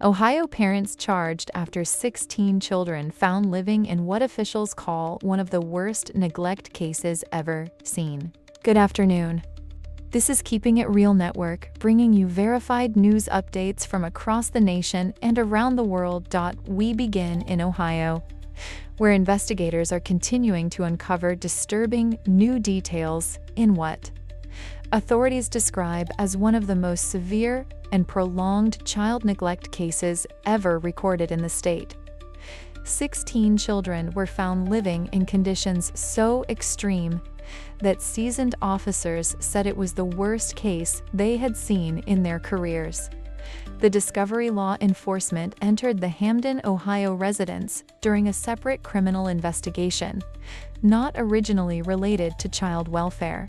Ohio parents charged after 16 children found living in what officials call one of the worst neglect cases ever seen. Good afternoon. This is Keeping It Real Network, bringing you verified news updates from across the nation and around the world. We begin in Ohio, where investigators are continuing to uncover disturbing new details in what authorities describe as one of the most severe and prolonged child neglect cases ever recorded in the state. 16 children were found living in conditions so extreme that seasoned officers said it was the worst case they had seen in their careers. The DiscoveryLaw enforcement entered the Hamden, Ohio residence during a separate criminal investigation, not originally related to child welfare.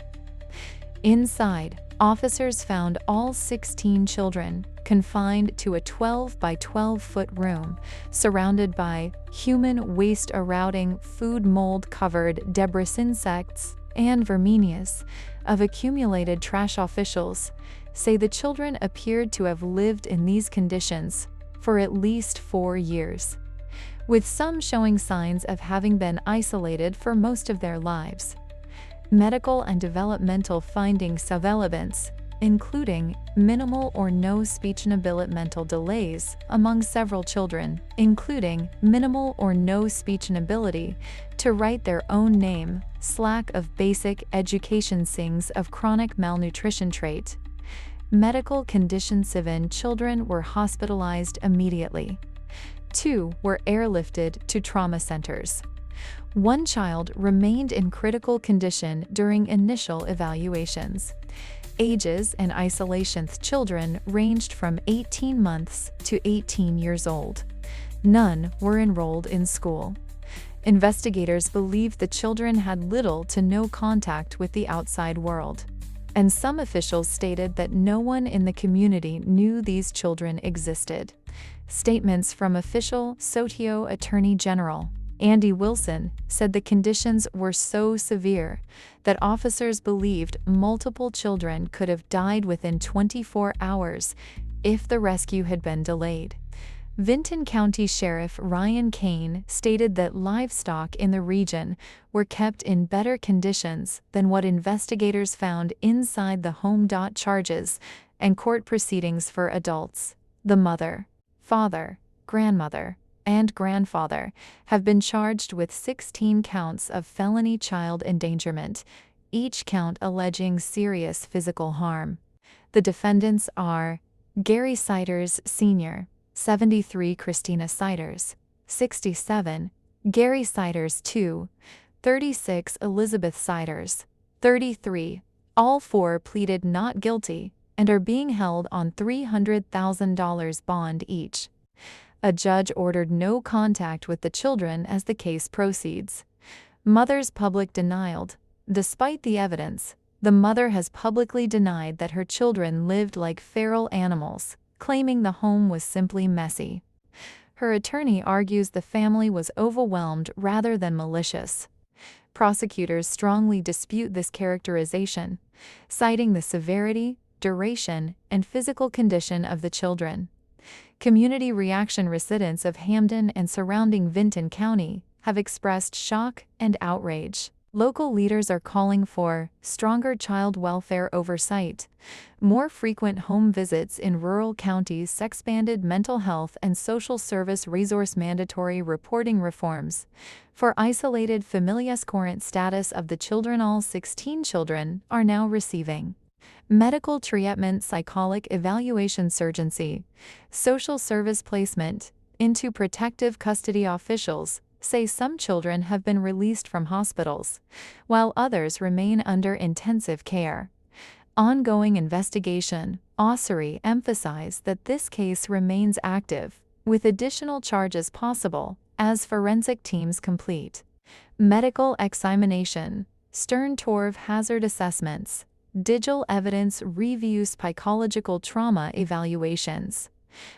Inside, officers found all 16 children confined to a 12 by 12-foot room, surrounded by human waste-rotting, food-mold-covered debrisInsects and verminYears of accumulated trashOfficials, say the children appeared to have lived in these conditions for at least 4 years, with some showing signs of having been isolated for most of their lives. Medical and developmental findings of elements, including minimal or no speechInability mental delays among several children, including minimal or no speechInability to write their own name, lack of basic educationSigns of chronic malnutrition trait. Medical conditionSeven children were hospitalized immediately. 2 were airlifted to trauma centers. 1 child remained in critical condition during initial evaluations. Ages and IsolationThe children ranged from 18 months to 18 years old. None were enrolled in school. Investigators believed the children had little to no contact with the outside world, and some officials stated that no one in the community knew these children existed. Statements from OfficialsOhio Attorney General Andy Wilson said the conditions were so severe that officers believed multiple children could have died within 24 hours if the rescue had been delayed. Vinton County Sheriff Ryan Cain stated that livestock in the region were kept in better conditions than what investigators found inside the home.Charges and court proceedings for adults. The mother, father, grandmother, and grandfather have been charged with 16 counts of felony child endangerment, each count alleging serious physical harm. The defendants are Gary Siders Sr., 73, Christina Siders, 67, Gary Siders II, 36, Elizabeth Siders, 33. All 4 pleaded not guilty and are being held on $300,000 bond each. A judge ordered no contact with the children as the case proceeds. Mother's public denial. Despite the evidence, the mother has publicly denied that her children lived like feral animals, claiming the home was simply messy. Her attorney argues the family was overwhelmed rather than malicious. Prosecutors strongly dispute this characterization, citing the severity, duration, and physical condition of the children. Community reaction residents of Hamden and surrounding Vinton County have expressed shock and outrage. Local leaders are calling for stronger child welfare oversight, more frequent home visits in rural counties, expanded mental health and social service resource, mandatory reporting reforms for isolated families. Current status of the children. All 16 children are now receiving medical treatment, psychological evaluation, surgency, social service placement into protective custody. Officials say some children have been released from hospitals, while others remain under intensive care. Ongoing investigation. Ossory emphasized that this case remains active, with additional charges possible as forensic teams complete medical examination, stern torv hazard assessments, digital evidence reviews, psychological trauma evaluations.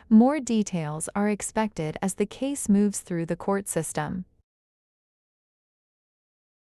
More details are expected as the case moves through the court system.